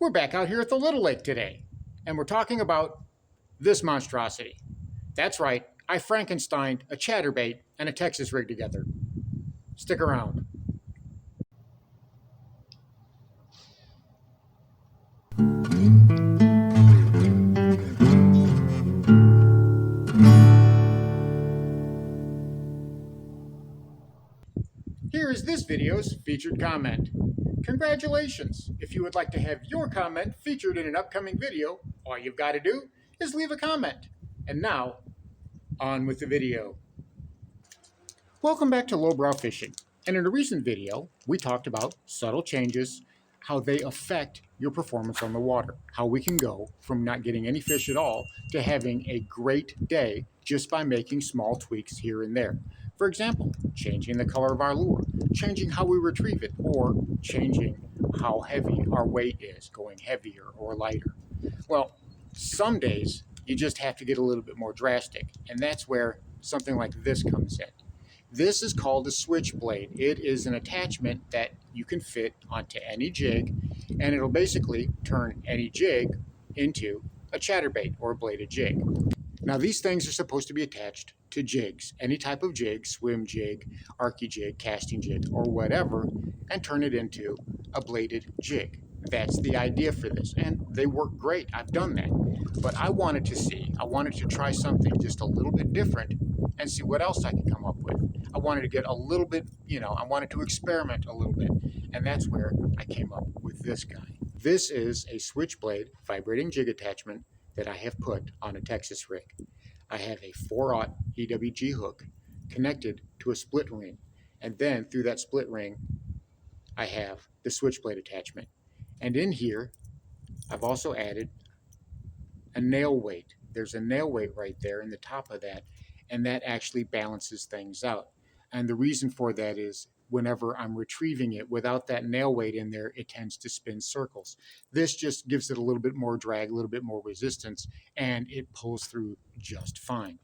We're back out here at the Little Lake today, and we're talking about this monstrosity. That's right, I Frankensteined a chatterbait and a Texas rig together. Stick around. Here is this video's featured comment. Congratulations! If you would like to have your comment featured in an upcoming video, all you've got to do is leave a comment. And now, on with the video. Welcome back to Lowbrow Fishing. And in a recent video, we talked about subtle changes, how they affect your performance on the water, how we can go from not getting any fish at all to having a great day just by making small tweaks here and there. For example, changing the color of our lure, changing how we retrieve it, or changing how heavy our weight is, going heavier or lighter. Well, some days you just have to get a little bit more drastic, and that's where something like this comes in. This is called a switchblade. It is an attachment that you can fit onto any jig, and it'll basically turn any jig into a chatterbait or a bladed jig. Now, these things are supposed to be attached to jigs, any type of jig, swim jig, arky jig, casting jig, or whatever, and turn it into a bladed jig. That's the idea for this, and they work great. I've done that. But I wanted to try something just a little bit different and see what else I could come up with. I wanted to get a little bit, I wanted to experiment a little bit, and that's where I came up with this guy. This is a switchblade vibrating jig attachment that I have put on a Texas rig. I have a 4/0 EWG hook connected to a split ring, and then through that split ring, I have the switchblade attachment. And in here, I've also added a nail weight. There's a nail weight right there in the top of that, and that actually balances things out. And the reason for that is whenever I'm retrieving it without that nail weight in there, it tends to spin circles. This just gives it a little bit more drag, a little bit more resistance, and it pulls through just fine.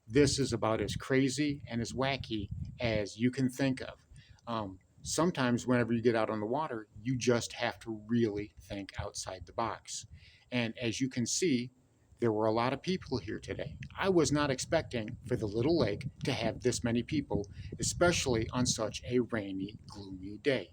This is about as crazy and as wacky as you can think of. Sometimes whenever you get out on the water, you just have to really think outside the box. And as you can see, there were a lot of people here today. I was not expecting for the Little Lake to have this many people, especially on such a rainy, gloomy day.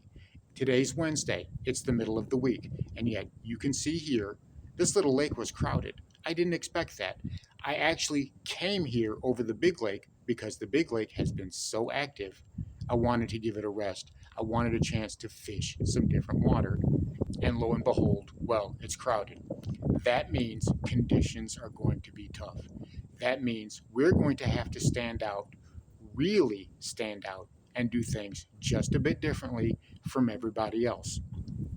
Today's Wednesday, it's the middle of the week, and yet you can see here, this little lake was crowded. I didn't expect that. I actually came here over the big lake because the big lake has been so active. I wanted to give it a rest. I wanted a chance to fish some different water. And lo and behold, well, it's crowded. That means conditions are going to be tough. That means we're going to have to stand out, really stand out, and do things just a bit differently from everybody else.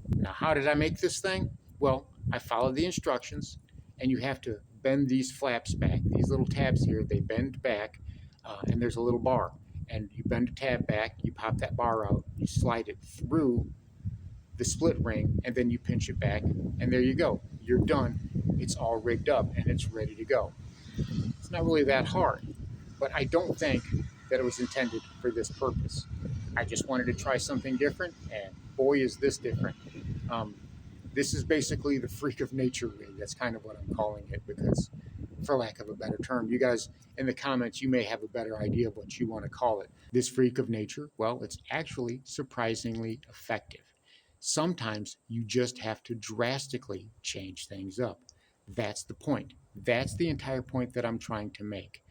Now, how did I make this thing? Well, I followed the instructions, and you have to bend these flaps back. These little tabs here, they bend back, and there's a little bar. And you bend a tab back, you pop that bar out, you slide it through the split ring, and then you pinch it back, and there you go. You're done. It's all rigged up, and it's ready to go. It's not really that hard, but I don't think that it was intended for this purpose. I just wanted to try something different, and boy, is this different. This is basically the freak of nature rig. That's kind of what I'm calling it, because for lack of a better term, you guys in the comments, you may have a better idea of what you want to call it. This freak of nature, well, it's actually surprisingly effective. Sometimes you just have to drastically change things up. That's the point. That's the entire point that I'm trying to make.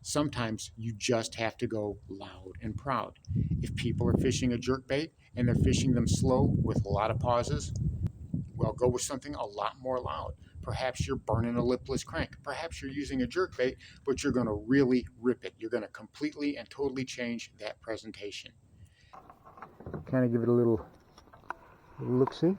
Sometimes you just have to go loud and proud. If people are fishing a jerkbait and they're fishing them slow with a lot of pauses, well, go with something a lot more loud. Perhaps you're burning a lipless crank. Perhaps you're using a jerkbait, but you're going to really rip it. You're going to completely and totally change that presentation. Kind of give it a little look-see.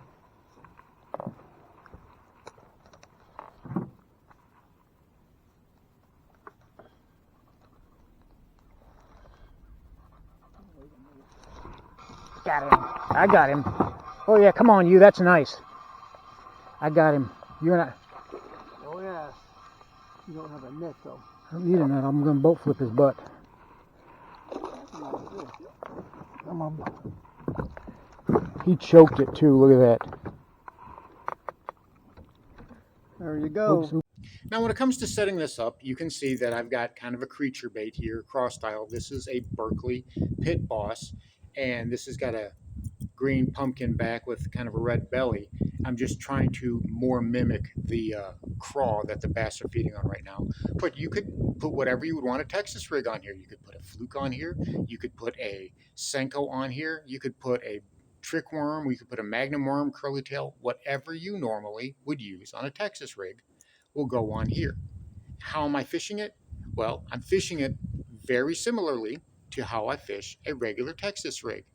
Got him. I got him. Oh yeah, come on you, that's nice. I got him. You're not. Oh yeah. You don't have a net though. I don't need a net. I'm going to boat flip his butt. Come on. He choked it too. Look at that. There you go. Oops. Now, when it comes to setting this up, you can see that I've got kind of a creature bait here, cross style. This is a Berkeley Pit Boss, and this has got a green pumpkin back with kind of a red belly. I'm just trying to more mimic the craw that the bass are feeding on right now. But you could put whatever you would want a Texas rig on here. You could put a fluke on here. You could put a Senko on here. You could put a trick worm. We could put a magnum worm, curly tail, whatever you normally would use on a Texas rig will go on here. How am I fishing it? Well, I'm fishing it very similarly to how I fish a regular Texas rig.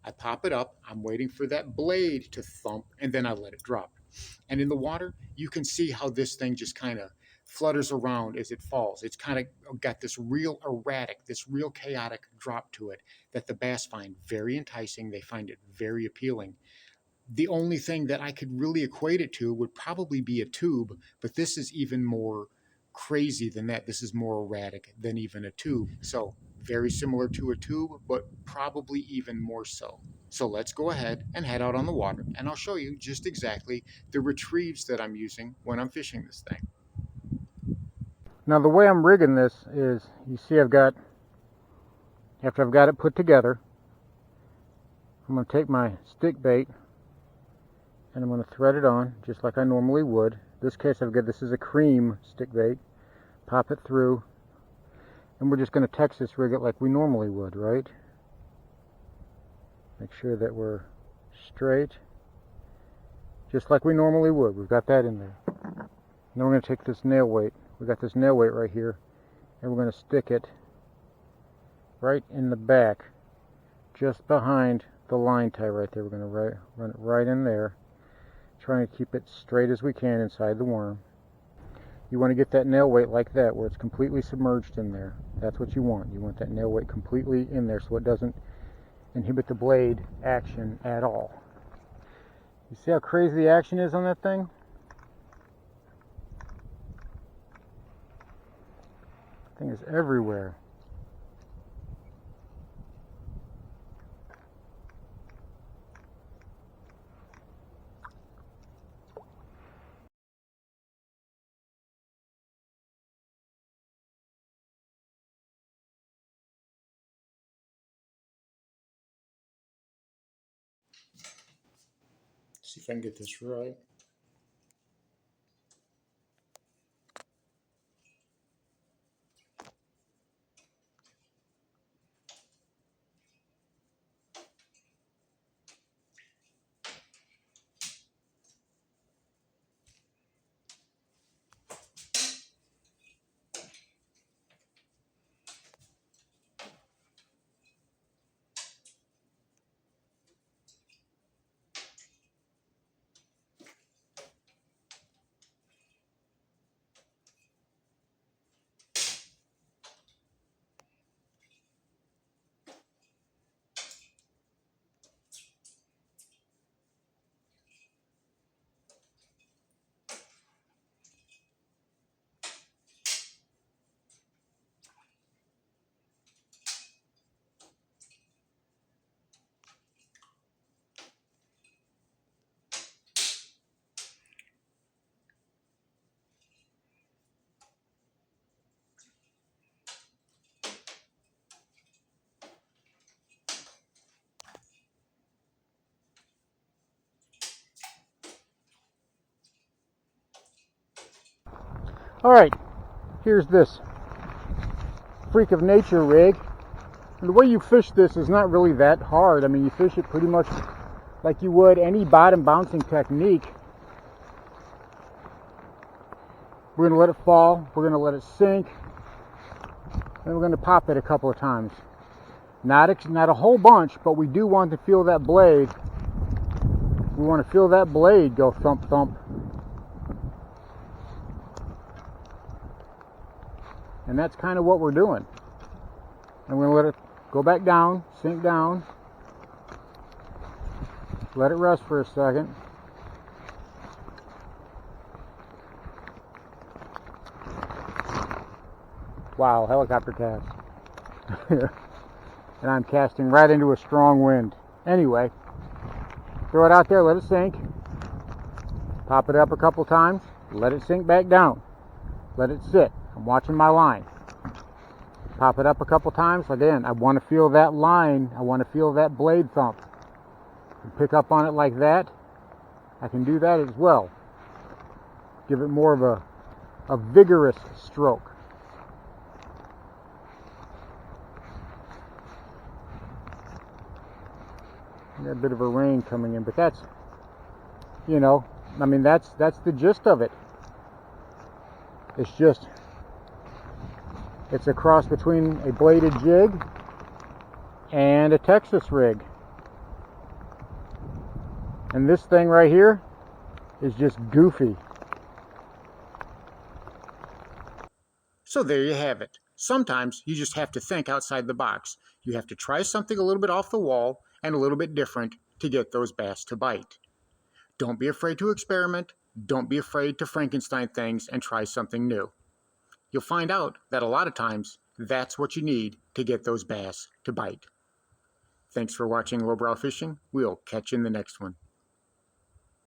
I pop it up, I'm waiting for that blade to thump, and then I let it drop. And in the water, you can see how this thing just kind of flutters around as it falls. It's kind of got this real erratic, this real chaotic drop to it that the bass find very enticing. They find it very appealing. The only thing that I could really equate it to would probably be a tube, but this is even more crazy than that. This is more erratic than even a tube. So very similar to a tube, but probably even more so. So let's go ahead and head out on the water, and I'll show you just exactly the retrieves that I'm using when I'm fishing this thing. Now the way I'm rigging this is, you see after I've got it put together, I'm going to take my stick bait and I'm going to thread it on just like I normally would. In this case this is a cream stick bait. Pop it through, and we're just going to Texas rig it like we normally would, right? Make sure that we're straight, just like we normally would. We've got that in there. Now we're going to take this nail weight. We've got this nail weight right here, and we're going to stick it right in the back, just behind the line tie right there. We're going to run it right in there, trying to keep it straight as we can inside the worm. You want to get that nail weight like that, where it's completely submerged in there. That's what you want. You want that nail weight completely in there so it doesn't inhibit the blade action at all. You see how crazy the action is on that thing? The thing is everywhere. See if I can get this right. Alright, here's this freak of nature rig. And the way you fish this is not really that hard. I mean, you fish it pretty much like you would any bottom bouncing technique. We're going to let it fall, we're going to let it sink, and we're going to pop it a couple of times. Not a whole bunch, but we do want to feel that blade. We want to feel that blade go thump thump. And that's kind of what we're doing. I'm going to let it go back down, sink down. Let it rest for a second. Wow, helicopter cast. And I'm casting right into a strong wind. Anyway, throw it out there, let it sink. Pop it up a couple times. let it sink back down. Let it sit. I'm watching my line. Pop it up a couple times. Again, I want to feel that line. I want to feel that blade thump. And pick up on it like that. I can do that as well. Give it more of a vigorous stroke. Got a bit of a rain coming in, but that's, you know, I mean, that's the gist of it. It's just, it's a cross between a bladed jig and a Texas rig. And this thing right here is just goofy. So there you have it. Sometimes you just have to think outside the box. You have to try something a little bit off the wall and a little bit different to get those bass to bite. Don't be afraid to experiment. Don't be afraid to Frankenstein things and try something new. You'll find out that a lot of times that's what you need to get those bass to bite. Thanks for watching Lowbrow Fishing. We'll catch you in the next one.